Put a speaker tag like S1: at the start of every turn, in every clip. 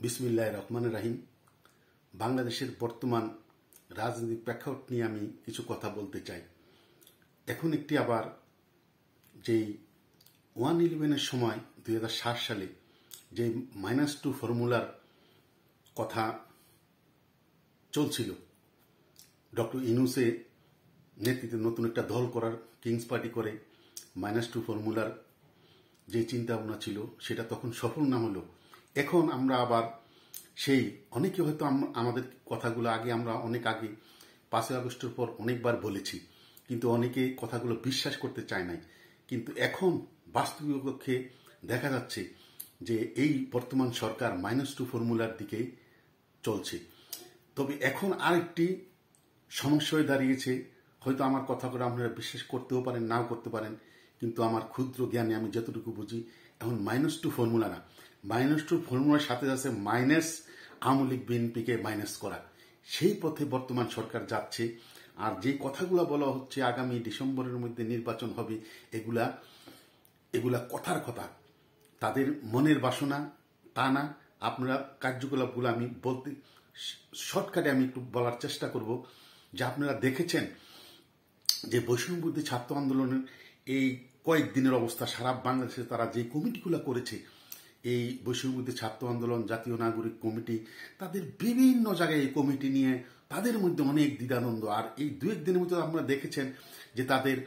S1: বিসমিল্লাহির রহমানির রহিম। বাংলাদেশের বর্তমান রাজনৈতিক প্রেক্ষাপট নিয়ে আমি কিছু কথা বলতে চাই। এখন একটি আবার যেই 111-এর সময় 2007 সালে যে -2 ফর্মুলার কথা চলছিল, ডক্টর ইউনূসের নেতৃত্বে নতুন একটা দল করার, কিংস পার্টি করে -2 ফর্মুলার যে চিন্তা ভাবনা ছিল সেটা তখন সফল না হলো। এখন আমরা আবার সেই অনেকে হয়তো আমাদের কথাগুলো আমরা অনেক আগে 5ই আগস্টের পর অনেকবার বলেছি, কিন্তু অনেকে কথাগুলো বিশ্বাস করতে চায় নাই। কিন্তু এখন বাস্তবিক পক্ষে দেখা যাচ্ছে যে এই বর্তমান সরকার -2 ফর্মুলার দিকে চলছে। তবে এখন আরেকটি সমস্যা হয়ে দাঁড়িয়েছে, হয়তো আমার কথাগুলো আপনারা বিশ্বাস করতেও পারেন, নাও করতে পারেন, কিন্তু আমার ক্ষুদ্র জ্ঞানে আমি যতটুকু বুঝি, এখন -2 ফর্মুলা না, -2 ফর্মুলার সাথে আছে মাইনাস আওয়ামী লীগ বিএনপিকে মাইনাস করা। সেই পথে বর্তমান সরকার যাচ্ছে। আর যে কথাগুলো বলা হচ্ছে আগামী ডিসেম্বরের মধ্যে নির্বাচন হবে, এগুলা কথার কথা, তাদের মনের বাসনা তা না। আপনারা কার্যকলাপগুলো আমি বলতে শর্টকাটে আমি একটু বলার চেষ্টা করব যে আপনারা দেখেছেন যে বৈষম্যবিরোধী ছাত্র আন্দোলনের এই কয়েকদিনের অবস্থা সারা বাংলাদেশে তারা যে কমিটিগুলো করেছে, এই বৈষম্যবিরোধী ছাত্র আন্দোলন, জাতীয় নাগরিক কমিটি, তাদের বিভিন্ন জায়গায় এই কমিটি নিয়ে তাদের মধ্যে অনেক দ্বিধাদ্বন্দ্ব। আর এই 2-1 দিনের মধ্যে আপনারা দেখেছেন যে তাদের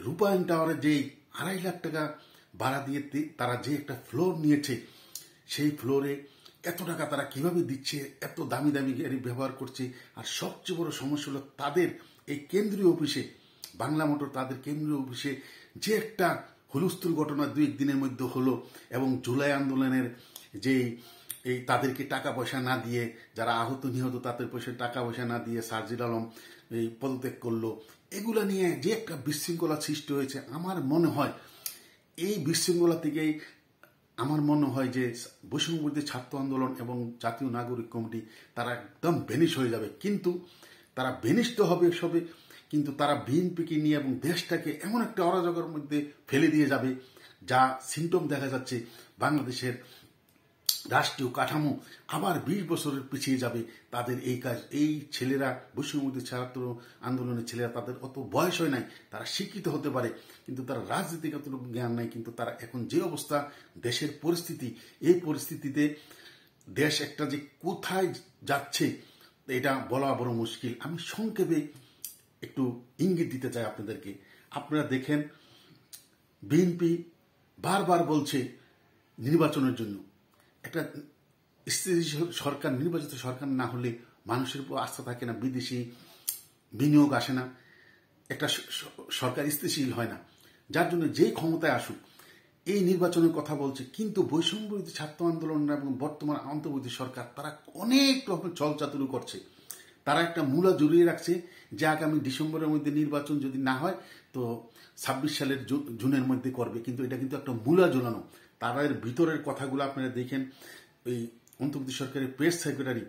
S1: রূপায়ণ টাওয়ারে যে 2.5 লাখ টাকা ভাড়া দিয়ে তারা যে একটা ফ্লোর নিয়েছে, সেই ফ্লোরে এত টাকা তারা কিভাবে দিচ্ছে, এত দামি দামি গাড়ি ব্যবহার করছে। আর সবচেয়ে বড় সমস্যা হলো তাদের এই কেন্দ্রীয় অফিসে, বাংলা মোটর তাদের কেন্দ্রীয় অফিসে যে একটা হুলস্থুল ঘটনা 2-1 দিনের মধ্যে হলো, এবং জুলাই আন্দোলনের যে এই তাদেরকে টাকা পয়সা না দিয়ে, যারা আহত নিহত তাদের টাকা পয়সা না দিয়ে সার্জিল আলম এই পদত্যাগ করলো, এগুলা নিয়ে যে একটা বিশৃঙ্খলা সৃষ্টি হয়েছে, আমার মনে হয় এই বিশৃঙ্খলা থেকেই আমার মনে হয় যে বৈষম্যবিরোধী ছাত্র আন্দোলন এবং জাতীয় নাগরিক কমিটি তারা একদম ভ্যানিশ হয়ে যাবে। কিন্তু তারা ভ্যানিশ তো হবে সবে, কিন্তু তারা বিএনপিকে নিয়ে এবং দেশটাকে এমন একটা অরাজকের মধ্যে ফেলে দিয়ে যাবে, যা সিমটম দেখা যাচ্ছে বাংলাদেশের রাষ্ট্রীয় কাঠামো আবার 20 বছরের পিছিয়ে যাবে। তাদের এই কাজ, এই ছেলেরা, বৈষম্যবিরোধী ছাত্র আন্দোলনের ছেলেরা, তাদের অত বয়স হয় নাই, তারা শিক্ষিত হতে পারে, কিন্তু তারা রাজনীতিগত জ্ঞান নাই। কিন্তু তারা এখন যে অবস্থা, দেশের পরিস্থিতি, এই পরিস্থিতিতে দেশ একটা যে কোথায় যাচ্ছে এটা বলা বড় মুশকিল। আমি সংক্ষেপে একটু ইঙ্গিত দিতে চাই আপনাদেরকে। আপনারা দেখেন, বিএনপি বারবার বলছে নির্বাচনের জন্য, একটা স্থিতিশীল সরকার, নির্বাচিত সরকার না হলে মানুষের উপর আস্থা থাকে না, বিদেশি বিনিয়োগ আসে না, একটা সরকার স্থিতিশীল হয় না, যার জন্য যেই ক্ষমতায় আসুক এই নির্বাচনের কথা বলছে। কিন্তু বৈষম্যবিরোধী ছাত্র আন্দোলন এবং বর্তমান অন্তর্বর্তী সরকার তারা অনেক রকম চলচাতুরি করছে। তারা একটা মূলা জড়িয়ে রাখছে যে আগামী ডিসেম্বরের মধ্যে নির্বাচন যদি না হয় তো 26 সালের জুনের মধ্যে করবে। কিন্তু এটা কিন্তু একটা মূলা ঝুলানো। তারা এর ভিতরের কথাগুলো আপনারা দেখেন। এই অন্তর্বর্তী সরকারের প্রেস সেক্রেটারি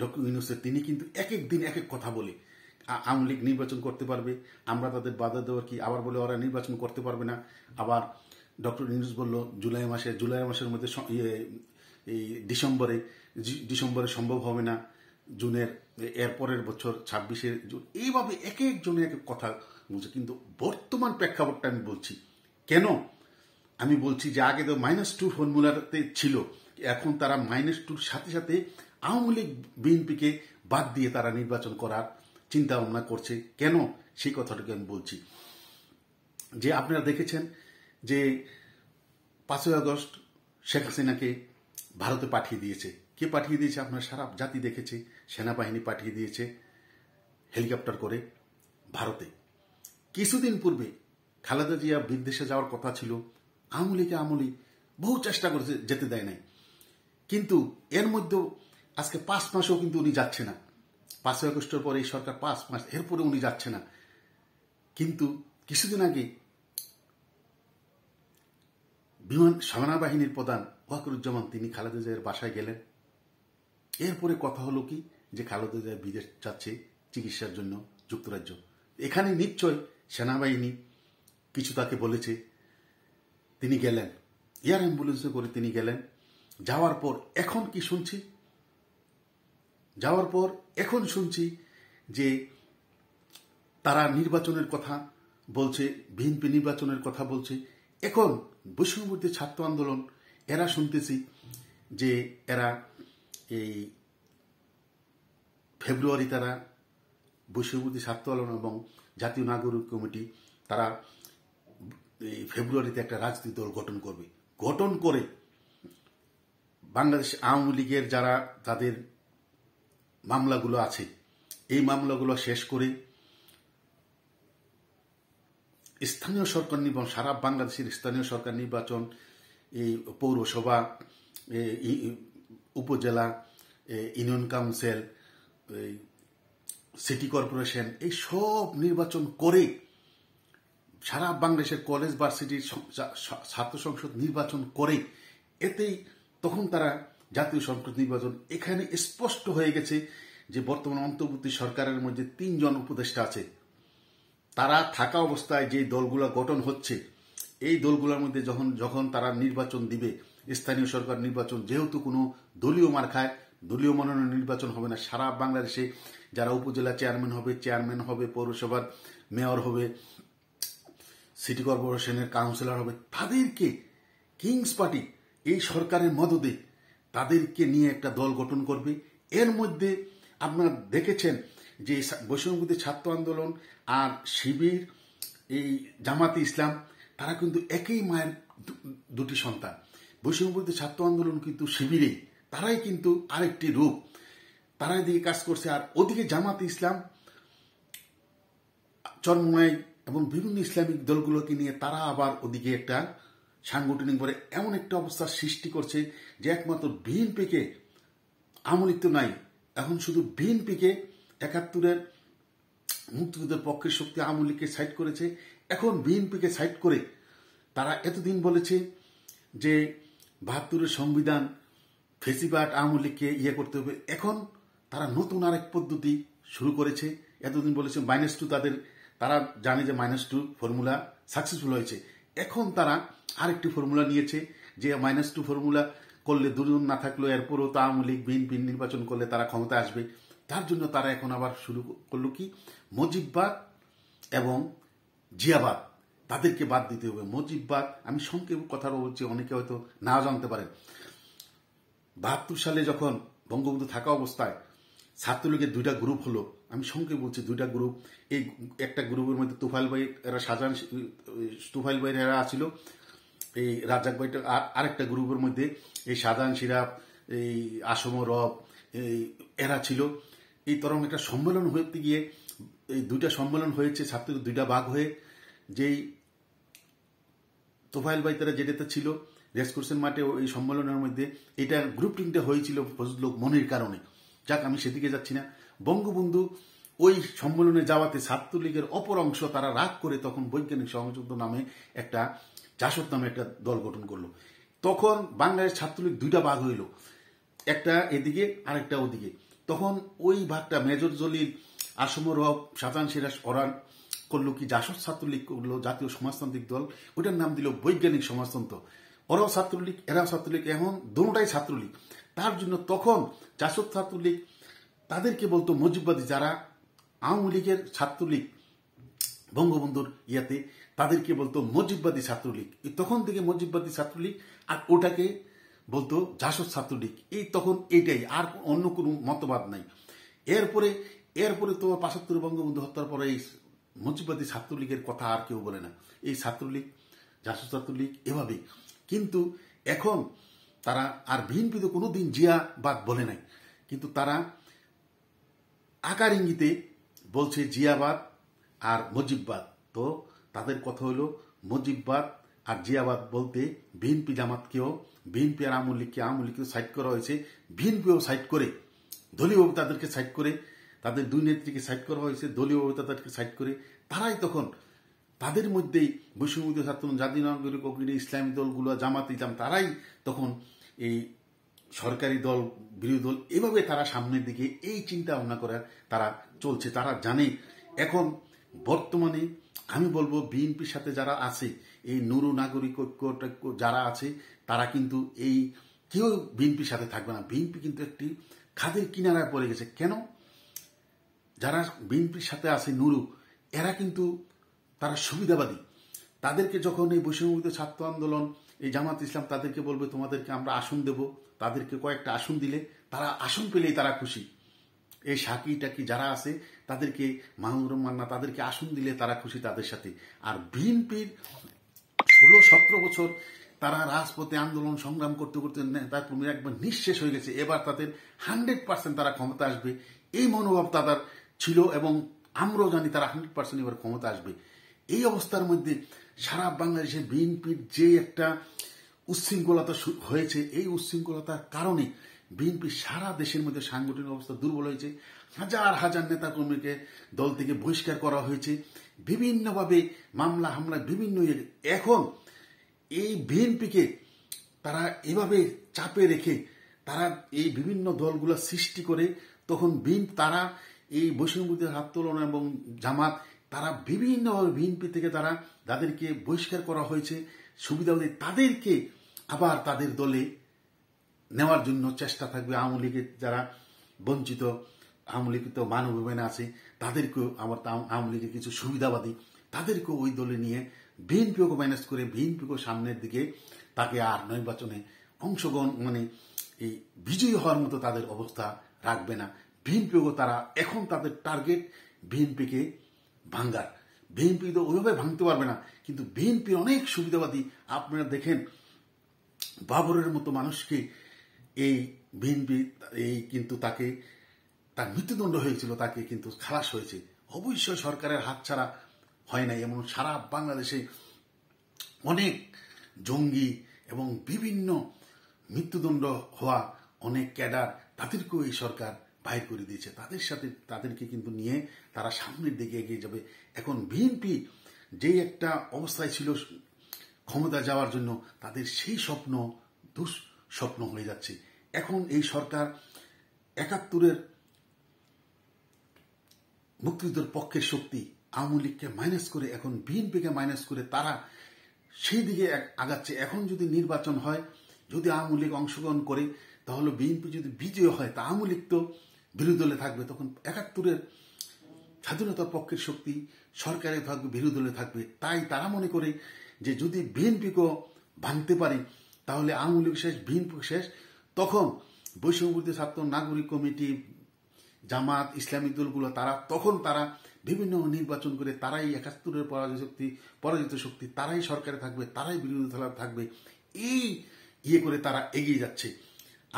S1: ডক্টর ইউনূসের, তিনি কিন্তু এক এক দিন এক এক কথা বলে, আওয়ামী লীগ নির্বাচন করতে পারবে, আমরা তাদের বাধা দেওয়ার কি, আবার বলে ওরা নির্বাচন করতে পারবে না। আবার ডক্টর ইউনূস বলল জুলাই মাসের মধ্যে এই ডিসেম্বরে সম্ভব হবে না, জুনের এরপরের বছর 26-এর জুন, এইভাবে এক একজনে এক এক কথা বলছে। কিন্তু বর্তমান প্রেক্ষাপটটা আমি বলছি কেন, আমি বলছি যে আগে তো -2 ফর্মুলাতে ছিল, এখন তারা -2-র সাথে সাথে আওয়ামী লীগ বিএনপিকে বাদ দিয়ে তারা নির্বাচন করার চিন্তা ভাবনা করছে। কেন সেই কথাটাকে আমি বলছি যে আপনারা দেখেছেন যে 5ই আগস্ট শেখ হাসিনাকে ভারতে পাঠিয়ে দিয়েছে। কে পাঠিয়ে দিয়েছে? আপনার সারা জাতি দেখেছে। সেনাবাহিনী পাঠিয়ে দিয়েছে হেলিকপ্টার করে ভারতে। কিছুদিন পূর্বে খালেদা জিয়া বিদেশে যাওয়ার কথা ছিল, আওয়ামী লীগ বহু চেষ্টা করেছে, যেতে দেয় নাই। কিন্তু এর মধ্যেও আজকে 5 মাসও কিন্তু উনি যাচ্ছে না। 5ই আগস্টের পরে এই সরকার 5 মাস, এরপরে উনি যাচ্ছে না। কিন্তু কিছুদিন আগে সেনাবাহিনীর প্রধান ওয়াকারুজ্জামান তিনি খালেদা জিয়ার বাসায় গেলেন। এরপরে কথা হলো কি যে খালেদা জিয়া বিদেশ যাচ্ছে চিকিৎসার জন্য যুক্তরাজ্য। এখানে নিশ্চয় সেনাবাহিনী কিছু তাকে বলেছে, তিনি গেলেন, এয়ার অ্যাম্বুলেন্সে করে তিনি গেলেন। যাওয়ার পর এখন কি শুনছি যাওয়ার পর এখন শুনছি যে তারা নির্বাচনের কথা বলছে, বিএনপি নির্বাচনের কথা বলছে। এখন বৈষম্যবিরোধী ছাত্র আন্দোলন এরা শুনতেছি যে এরা এই ফেব্রুয়ারি তারা বৈষম্যবিরোধী ছাত্র আন্দোলন এবং জাতীয় নাগরিক কমিটি তারা এই ফেব্রুয়ারিতে একটা রাজনৈতিক দল গঠন করে বাংলাদেশ আওয়ামী লীগের যারা তাদের মামলাগুলো আছে এই মামলাগুলো শেষ করে স্থানীয় সরকার নির্বাচন, সারা বাংলাদেশের স্থানীয় সরকার নির্বাচন, এই পৌরসভা, উপজেলা, ইউনিয়ন কাউন্সিল, সিটি কর্পোরেশন, এই সব নির্বাচন করে সারা বাংলাদেশের কলেজ ভার্সিটির ছাত্র সংসদ নির্বাচন করে এতেই তখন তারা জাতীয় সংসদ নির্বাচন। এখানে স্পষ্ট হয়ে গেছে যে বর্তমান অন্তর্বর্তী সরকারের মধ্যে 3 জন উপদেষ্টা আছে। তারা থাকা অবস্থায় যে দলগুলো গঠন হচ্ছে এই দলগুলোর মধ্যে যখন তারা নির্বাচন দিবে, স্থানীয় সরকার নির্বাচন, যেহেতু কোনো দলীয় মার খায়, দলীয় মনোনয়ন নির্বাচন হবে না। সারা বাংলাদেশে যারা উপজেলা চেয়ারম্যান হবে, পৌরসভার মেয়র হবে, সিটি কর্পোরেশনের কাউন্সিলর হবে, তাদেরকে কিংস পার্টি এই সরকারের মদদে তাদেরকে নিয়ে একটা দল গঠন করবে। এর মধ্যে আপনারা দেখেছেন যে বৈষম্যবিরোধী ছাত্র আন্দোলন আর শিবির, এই জামাতে ইসলাম, তারা কিন্তু একই মায়ের দুটি সন্তান। বৈষম্যবিরোধী ছাত্র আন্দোলন কিন্তু শিবিরেই, তারাই কিন্তু আরেকটি রূপ, তারাই দিকে কাজ করছে। আর ওদিকে জামাতে ইসলাম, চরমোনাই এবং বিভিন্ন ইসলামিক দলগুলোকে নিয়ে তারা আবার ওদিকে একটা সাংগঠনিক করে এমন একটা অবস্থা সৃষ্টি করছে যে একমাত্র বিএনপিকে, আমলিক তো নাই, এখন শুধু বিএনপিকে 71-এর মুক্তিযুদ্ধের পক্ষের শক্তি আওয়ামী লীগকে সাইড করেছে। এখন বিএনপিকে সাইড করে তারা এতদিন বলেছে যে 72-এর সংবিধান ফেসিবাদ আওয়ামী লীগকে করতে হবে। এখন তারা নতুন আরেক পদ্ধতি শুরু করেছে। এতদিন বলেছে -2, তারা জানে যে -2 ফর্মুলা সাকসেসফুল হয়েছে। এখন তারা আরেকটি ফর্মুলা নিয়েছে যে -2 ফর্মুলা করলে দুজন না থাকলেও এরপরও তো আওয়ামী লীগ বিএনপি নির্বাচন করলে তারা ক্ষমতা আসবে। তার জন্য তারা এখন আবার শুরু করলো কি, মুজিববাদ এবং জিয়াবাদ, তাদেরকে বাদ দিতে হবে। মুজিববাদ, আমি সংক্ষেপ কথা বলছি, অনেকে হয়তো নাও জানতে পারেন। 72 সালে যখন বঙ্গবন্ধু থাকা অবস্থায় ছাত্রলীগের 2টা গ্রুপ হলো, আমি সংক্ষেপে বলছি 2টা গ্রুপ। এই একটা গ্রুপের মধ্যে তুফাইল ভাই এরা তুফাইল ভাই এরা আছিল, এই রাজ্জাক ভাইটা, আরেকটা গ্রুপের মধ্যে এই শাহজাহান সিরাপ, এই আসম রব, এরা ছিল। এই তরং একটা সম্মেলন হতে গিয়ে এই 2টা সম্মেলন হয়েছে, ছাত্রদের 2টা ভাগ হয়ে, যেই তোফাইল ভাই তারা যেটাতে ছিল রেসকোর্সের মাঠে, এই সম্মেলনের মধ্যে এটা গ্রুপিংটা হয়েছিল ফজলুল মনির কারণে। যাক, আমি সেদিকে যাচ্ছি না। বঙ্গবন্ধু ওই সম্মেলনে যাওয়াতে ছাত্রলীগের অপর অংশ তারা রাগ করে তখন বৈজ্ঞানিক সহযোগিতা নামে একটা, জাসদ নামে একটা দল গঠন করলো। তখন বাংলাদেশ ছাত্রলীগ 2টা ভাগ হইল, একটা এদিকে আরেকটা ওদিকে। তখন ওই ভাগটা মেজর জলিল, আসম রব, শাহজাহান সিরাজ ওরান করলো কি, জাসদ ছাত্রলীগ করলো, জাতীয় সমাজতান্ত্রিক দল, ওইটার নাম দিল বৈজ্ঞানিক সমাজতন্ত্র। ওরাও ছাত্রলীগ, এরাও ছাত্রলীগ, এখন দুটোটাই ছাত্রলীগ। তার জন্য তখন জাসদ ছাত্রলীগ তাদেরকে বলতো মুজিববাদী, যারা আওয়ামী লীগের ছাত্রলীগ বঙ্গবন্ধুর ইয়াতে, তাদেরকে বলতো মুজিববাদী ছাত্রলীগ। তখন থেকে মুজিববাদী ছাত্রলীগ, আর ওটাকে বলতো জাসদ ছাত্রলীগ। এই তখন এইটাই, আর অন্য কোনো মতবাদ নাই। এরপরে তো 75 বঙ্গবন্ধু হত্যার পরে এই মুজিববাদী ছাত্রলীগের কথা আর কেউ বলে না। এই ছাত্রলীগ, জাসদ ছাত্রলীগ, এভাবে। কিন্তু এখন তারা আর বিএনপি তো কোনোদিন জিয়াবাদ বলে নাই, কিন্তু তারা আকার ইঙ্গিতে বলছে জিয়াবাদ আর মুজিববাদ। তো তাদের কথা হলো মুজিববাদ আর জিয়াবাদ বলতে বিএনপি জামাতকেও, বিএনপি আর আওয়ামী লীগকেও সাইড করা হয়েছে। বিএনপিও সাইড করে, দলীয়ভাবে তাদেরকে সাইড করে, তাদের 2 নেত্রীকে সাইড করা হয়েছে, দলীয়ভাবে তাদেরকে সাইড করে। তারাই তখন তাদের মধ্যেই বৈষম্যবিরোধী ছাত্র, জাতীয় নাগরিক কমিটি, ইসলামী দলগুলো, জামাত ইসলাম, তারাই তখন এই সরকারি দল, বিরোধী দল, এভাবে তারা সামনের দিকে এই চিন্তা ভাবনা করে তারা চলছে। তারা জানে এখন বর্তমানে, আমি বলবো বিএনপির সাথে যারা আছে, এই নুরু নাগরিক ঐক্য যারা আছে, তারা কিন্তু এই কেউ বিএনপির সাথে থাকবে না। বিএনপি কিন্তু একটি খাদের কিনারায় পড়ে গেছে। কেন? যারা বিএনপির সাথে আছে নুরু, এরা কিন্তু তারা সুবিধাবাদী। তাদেরকে যখন এই বৈষম্যবিরোধী ছাত্র আন্দোলন, এই জামাত ইসলাম তাদেরকে বলবে তোমাদেরকে আমরা আসন দেব, তাদেরকে কয়েকটা আসন দিলে তারা আসন পেলেই তারা খুশি। এই সাকি টাকি যারা আছে তাদেরকে, মাহমুদুর মান্না, তাদেরকে আসন দিলে তারা খুশি তাদের সাথে। আর বিএনপির 16-17 বছর তারা রাজপথে আন্দোলন সংগ্রাম করতে করতে তারপর একবার নিঃশেষ হয়ে গেছে। এবার তাদের 100% তারা ক্ষমতা আসবে, এই মনোভাব তাদের ছিল, এবং আমরাও জানি তারা 100% এবার ক্ষমতা আসবে। এই অবস্থার মধ্যে সারা বাংলাদেশে বিএনপির যে একটা উচ্ছৃঙ্খলতা হয়েছে, এই উচ্ছৃঙ্খলতার কারণে বিএনপি সারা দেশের মধ্যে সাংগঠনিক অবস্থা দুর্বল হয়েছে। হাজার হাজার নেতাকর্মীকে দল থেকে বহিষ্কার করা হয়েছে, বিভিন্নভাবে মামলা হামলা বিভিন্ন। এখন এই বিএনপিকে তারা এভাবে চাপে রেখে তারা এই বিভিন্ন দলগুলো সৃষ্টি করে, তখন তারা এই বৈষম্যবিরোধী আন্দোলন এবং জামাত, তারা বিভিন্নভাবে বিএনপি থেকে তারা যাদেরকে বহিষ্কার করা হয়েছে সুবিধাবাদী, তাদেরকে আবার তাদের দলে নেওয়ার জন্য চেষ্টা থাকবে। আওয়ামী লীগের যারা বঞ্চিত, আওয়ামী লীগ তো মানবীয় আছে, তাদেরকেও আবার আওয়ামী লীগের কিছু সুবিধাবাদী, তাদেরকেও ওই দলে নিয়ে বিএনপিকে ম্যানেজ করে বিএনপিকে সামনের দিকে তাকে আর নির্বাচনে অংশগ্রহণ এই বিজয়ী হওয়ার মতো তাদের অবস্থা রাখবে না। বিএনপিও তারা এখন তাদের টার্গেট বিএনপিকে ভাঙ্গার। বিএনপি তো ওইভাবে ভাঙতে পারবে না, কিন্তু বিএনপির অনেক সুবিধাবাদী। আপনারা দেখেন বাবরের মতো মানুষকে এই বিএনপি কিন্তু তাকে তার মৃত্যুদণ্ড হয়েছিল, তাকে কিন্তু খালাস হয়েছে। অবশ্যই সরকারের হাতছাড়া হয় নাই। এমন সারা বাংলাদেশে অনেক জঙ্গি এবং বিভিন্ন মৃত্যুদণ্ড হওয়া অনেক ক্যাডার, তাদেরকেও এই সরকার বাইর করে দিয়েছে। তাদেরকে কিন্তু নিয়ে তারা সামনের দিকে এগিয়ে যাবে। এখন বিএনপি যেই একটা অবস্থায় ছিল ক্ষমতা যাওয়ার জন্য, তাদের সেই স্বপ্ন দুঃস্বপ্ন হয়ে যাচ্ছে। এখন এই সরকার ৭১-এর মুক্তিযুদ্ধের পক্ষের শক্তি আওয়ামী লীগকে মাইনাস করে, এখন বিএনপিকে মাইনাস করে তারা সেই দিকে আগাচ্ছে। এখন যদি নির্বাচন হয়, যদি আওয়ামী লীগ অংশগ্রহণ করে, তাহলে বিএনপি যদি বিজয় হয়, তা আওয়ামী লীগ তো বিরোধী দলে থাকবে। তখন ৭১-এর স্বাধীনতার পক্ষের শক্তি সরকারে থাকবে, বিরোধী দলে থাকবে। তাই তারা মনে করে যে যদি বিএনপিকেও ভাঙতে পারি, তাহলে আওয়ামী লীগ শেষ, বিএনপি শেষ। তখন বৈষম্যবিরোধী ছাত্র নাগরিক কমিটি, জামাত, ইসলামিক দলগুলো তারা বিভিন্ন নির্বাচন করে তারাই ৭১-এর পরাজিত শক্তি, তারাই সরকারে থাকবে, তারাই বিরোধী দলে থাকবে। এই করে তারা এগিয়ে যাচ্ছে।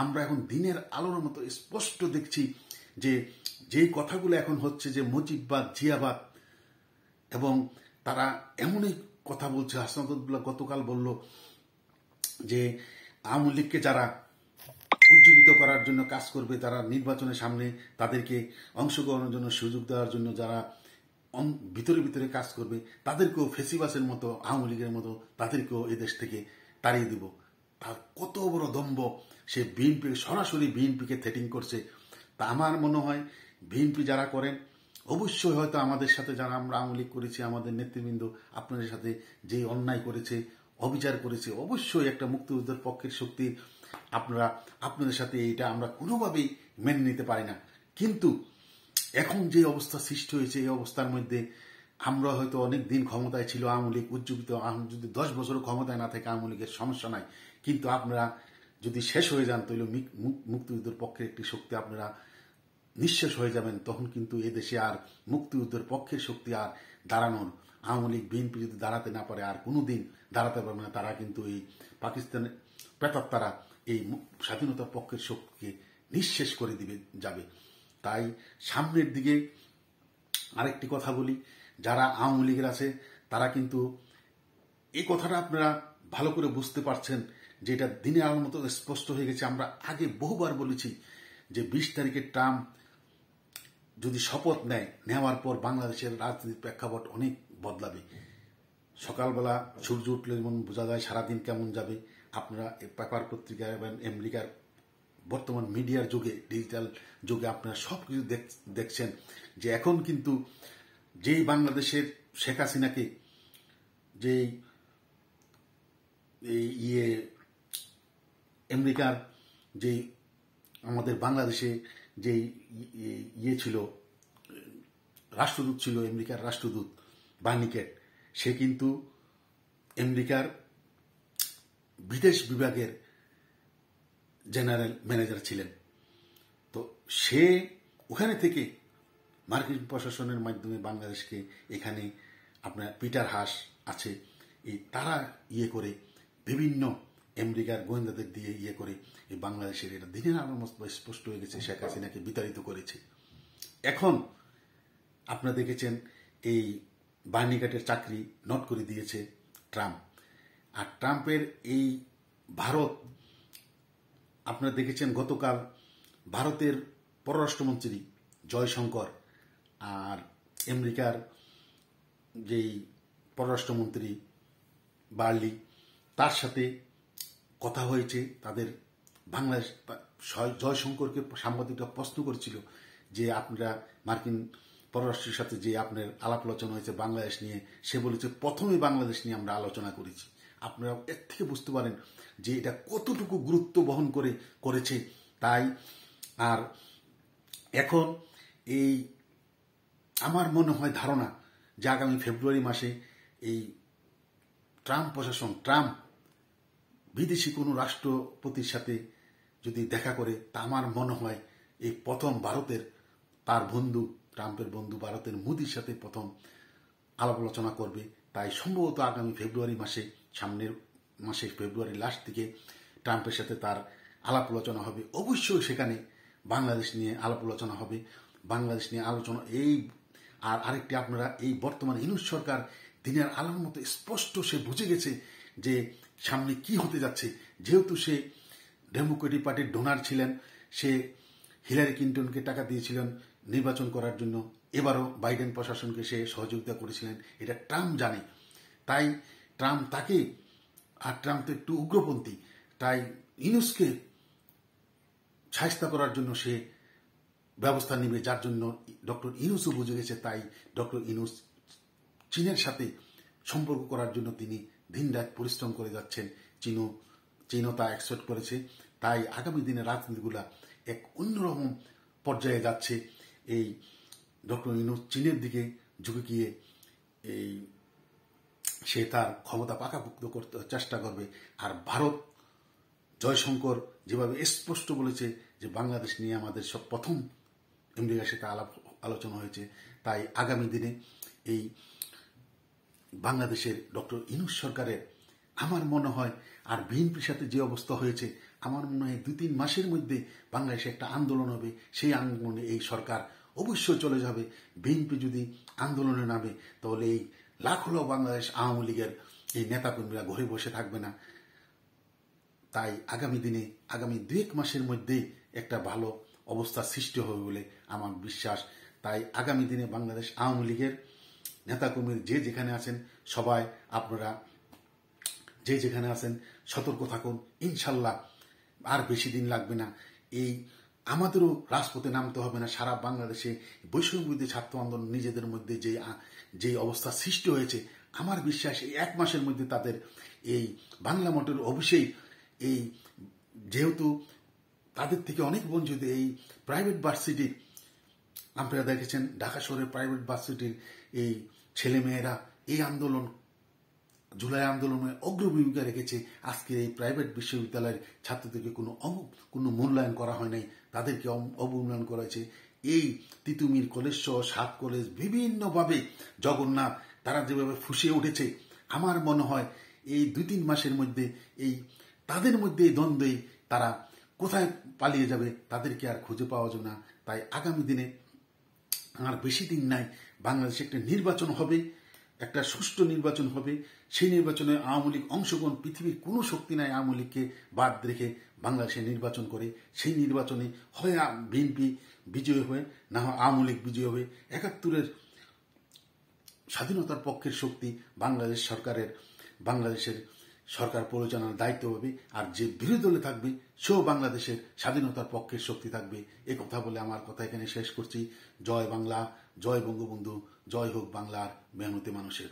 S1: আমরা এখন দিনের আলোর মতো স্পষ্ট দেখছি যে যেই কথাগুলো এখন হচ্ছে, যে মুজিববাদ, জিয়াবাদ, এবং তারা এমনই কথা বলছে। হাসনাতুল্লাহ গতকাল বলল যে আওয়ামী লীগকে যারা উজ্জীবিত করার জন্য কাজ করবে, তারা নির্বাচনের সামনে তাদেরকে অংশগ্রহণের জন্য সুযোগ দেওয়ার জন্য যারা ভিতরে ভিতরে কাজ করবে, তাদেরকেও ফেসিবাসের মতো, আওয়ামী লীগের মতো তাদেরকেও এদেশ থেকে তাড়িয়ে দিব। তার কত বড় দম্ভ! সে বিএনপি সরাসরি বিএনপিকে থ্রেটিং করছে। তা আমার মনে হয় বিএনপি যারা করেন, অবশ্যই হয়তো আমাদের সাথে যারা আমরা আওয়ামী লীগ করেছি, আমাদের নেতৃবৃন্দ আপনাদের সাথে যে অন্যায় করেছে, অবিচার করেছে, অবশ্যই একটা মুক্তিযুদ্ধের পক্ষের শক্তি আপনাদের সাথে এইটা আমরা কোনোভাবেই মেনে নিতে পারি না। কিন্তু এখন যে অবস্থা সৃষ্টি হয়েছে, এই অবস্থার মধ্যে আমরা হয়তো অনেক দিন ক্ষমতায় ছিল আওয়ামী লীগ, উজ্জীবিত, যদি 10 বছরও ক্ষমতায় না থাকে আওয়ামী লীগের সমস্যা নাই। কিন্তু আপনারা যদি শেষ হয়ে যান, তাহলে মুক্তিযুদ্ধের পক্ষের একটি শক্তি আপনারা নিঃশেষ হয়ে যাবেন। তখন কিন্তু এদেশে আর মুক্তিযুদ্ধের পক্ষের শক্তি আর দাঁড়ানোর, আওয়ামী লীগ, বিএনপি যদি দাঁড়াতে না পারে, আর কোনোদিন দাঁড়াতে পারবে না। তারা কিন্তু এই পাকিস্তানের প্রেতাত্মারা এই স্বাধীনতার পক্ষের শক্তিকে নিঃশেষ করে যাবে। তাই সামনের দিকে আরেকটি কথা বলি, যারা আওয়ামী লীগের আছে তারা কিন্তু এই কথাটা আপনারা ভালো করে বুঝতে পারছেন যে এটা দিনের আলোর মতো স্পষ্ট হয়ে গেছে। আমরা আগে বহুবার বলেছি যে 20 তারিখে ট্রাম্প যদি শপথ নেওয়ার পর বাংলাদেশের রাজনীতির প্রেক্ষাপট অনেক বদলাবে। সকালবেলা সূর্য উঠলে যেমন বোঝা যায় সারাদিন কেমন যাবে। আপনারা পেপার পত্রিকা এবং আমেরিকার বর্তমান মিডিয়ার যুগে, ডিজিটাল যুগে আপনারা সব কিছু দেখছেন যে এখন কিন্তু যেই বাংলাদেশের শেখ হাসিনাকে যেই আমেরিকার যে আমাদের বাংলাদেশে যে ইয়ে ছিল, রাষ্ট্রদূত ছিল, আমেরিকার রাষ্ট্রদূত বার্নিকেট, সে কিন্তু আমেরিকার বিদেশ বিভাগের জেনারেল ম্যানেজার ছিলেন। তো সে ওখানে থেকে মার্কিন প্রশাসনের মাধ্যমে বাংলাদেশকে এখানে আপনার পিটার হাস আছে, এই তারা ইয়ে করে বিভিন্ন আমেরিকার গোয়েন্দাদের দিয়ে ইয়ে করে এই বাংলাদেশের এটা দিনের আলো স্পষ্ট হয়ে গেছে, শেখ হাসিনাকে বিতাড়িত করেছে। এখন আপনারা দেখেছেন এই বার্নিকেটের চাকরি নট করে দিয়েছে ট্রাম্প। আর ট্রাম্পের এই ভারত, আপনারা দেখেছেন গতকাল ভারতের পররাষ্ট্রমন্ত্রী জয়শঙ্কর আর আমেরিকার যেই পররাষ্ট্রমন্ত্রী বার্লি, তার সাথে কথা হয়েছে তাদের। বাংলাদেশ জয়শঙ্করকে সাংবাদিকরা প্রশ্ন করেছিল যে আপনারা মার্কিন পররাষ্ট্রের সাথে যে আপনার আলাপ আলোচনা হয়েছে বাংলাদেশ নিয়ে, সে বলেছে প্রথমে বাংলাদেশ নিয়ে আমরা আলোচনা করেছি। আপনারা এর থেকে বুঝতে পারেন যে এটা কতটুকু গুরুত্ব বহন করেছে। তাই আর এখন এই আমার মনে হয় ধারণা যে আগামী ফেব্রুয়ারি মাসে এই ট্রাম্প প্রশাসন, ট্রাম্প বিদেশি কোনো রাষ্ট্রপতির সাথে যদি দেখা করে, তা আমার মনে হয় এই প্রথম ভারতের তার বন্ধু, ট্রাম্পের বন্ধু ভারতের মোদির সাথে প্রথম আলাপ আলোচনা করবে। তাই সম্ভবত আগামী ফেব্রুয়ারি মাসে, সামনের মাসে ফেব্রুয়ারির লাস্ট দিকে ট্রাম্পের সাথে তার আলাপ আলোচনা হবে। অবশ্যই সেখানে বাংলাদেশ নিয়ে আলাপ আলোচনা হবে। বাংলাদেশ নিয়ে আলোচনা এই আর আরেকটি, আপনারা এই বর্তমান ইউনূস সরকার দিনের আলোর মতো স্পষ্ট সে বুঝে গেছে যে সামনে কি হতে যাচ্ছে। যেহেতু সে ডেমোক্রেটিক পার্টির ডোনার ছিলেন, সে হিলারি ক্লিন্টনকে টাকা দিয়েছিলেন নির্বাচন করার জন্য, এবারও বাইডেন প্রশাসনকে সে সহযোগিতা করেছিলেন, এটা ট্রাম্প জানে। তাই ট্রাম্প তাকে, আর ট্রাম্প তো একটু উগ্রপন্থী, তাই ইউনূসকে শায়েস্তা করার জন্য সে ব্যবস্থা নেবে, যার জন্য ডক্টর ইউনূসও বুঝে গেছে। তাই ডক্টর ইউনূস চীনের সাথে সম্পর্ক করার জন্য তিনি দিনরাত পরিশ্রম করে যাচ্ছেন। চীনও তা অ্যাকসেপ্ট করেছে। তাই আগামী দিনে রাজনীতিগুলা এক অন্যরকম পর্যায়ে যাচ্ছে। এই ডক্টর ইউনূস চীনের দিকে ঝুঁকে গিয়ে এই সে তার ক্ষমতা পাকাপোক্ত করতে চেষ্টা করবে। আর ভারত, জয়শঙ্কর যেভাবে স্পষ্ট বলেছে যে বাংলাদেশ নিয়ে আমাদের সব প্রথম আমেরিকার সাথে আলোচনা হয়েছে, তাই আগামী দিনে এই বাংলাদেশের ডক্টর ইউনূস সরকারের আমার মনে হয়, আর বিএনপির সাথে যে অবস্থা হয়েছে, আমার মনে হয় 2-3 মাসের মধ্যে বাংলাদেশে একটা আন্দোলন হবে। সেই আন্দোলনে এই সরকার অবশ্যই চলে যাবে। বিএনপি যদি আন্দোলনে নামে, তাহলে এই লাখ লাখ বাংলাদেশ আওয়ামী লীগের এই নেতাকর্মীরা ঘরে বসে থাকবে না। তাই আগামী দিনে, আগামী 2-1 মাসের মধ্যেই একটা ভালো অবস্থা সৃষ্টি হবে বলে আমার বিশ্বাস। তাই আগামী দিনে বাংলাদেশ আওয়ামী লীগের নেতাকর্মী যে যেখানে আছেন, সবাই আপনারা যে যেখানে আছেন সতর্ক থাকুন। ইনশাল্লাহ আর বেশি দিন লাগবে না, এই আমাদেরও রাজপথে নামতে হবে না। সারা বাংলাদেশে বৈষম্যবিরোধী ছাত্র আন্দোলন নিজেদের মধ্যে যে অবস্থা সৃষ্টি হয়েছে, আমার বিশ্বাস এই 1 মাসের মধ্যে তাদের এই বাংলা মোটর অবশ্যই, এই যেহেতু তাদের থেকে অনেক বঞ্চিত এই প্রাইভেট ভার্সিটির, আপনারা দেখেছেন ঢাকা শহরের প্রাইভেট ভার্সিটির এই ছেলেমেয়েরা এই আন্দোলন, জুলাই আন্দোলনে অগ্রভূমিকা রেখেছে। আজকে এই প্রাইভেট বিশ্ববিদ্যালয়ের ছাত্রদেরকে কোনো মূল্যায়ন করা হয় নাই, তাদেরকে অবমূল্যায়ন করা হয়েছে। এই তিতুমির কলেজ সহ 7 কলেজ বিভিন্নভাবে জগন্নাথ, তারা যেভাবে ফুঁসে উঠেছে, আমার মনে হয় এই 2-3 মাসের মধ্যে এই তাদের মধ্যে এই দ্বন্দ্বে তারা কোথায় পালিয়ে যাবে, তাদেরকে আর খুঁজে পাওয়া যাবে না। তাই আগামী দিনে আর বেশি দিন নাই, বাংলাদেশে একটা নির্বাচন হবে, একটা সুষ্ঠু নির্বাচন হবে। সেই নির্বাচনে আওয়ামী লীগ অংশগ্রহণ, পৃথিবীর কোনো শক্তি নাই আওয়ামী লীগকে বাদ রেখে বাংলাদেশে নির্বাচন করে। সেই নির্বাচনে হয় বিএনপি বিজয়ী হয়ে, না হয় আওয়ামী লীগ বিজয়ী হবে। 71-এর স্বাধীনতার পক্ষের শক্তি বাংলাদেশের সরকার পরিচালনার দায়িত্ব হবে। আর যে বিরোধী দলে থাকবে সেও বাংলাদেশের স্বাধীনতার পক্ষের শক্তি থাকবে। এ কথা বলে আমার কথা এখানে শেষ করছি। জয় বাংলা, জয় বঙ্গবন্ধু, জয় হোক বাংলার মেহনতি মানুষের।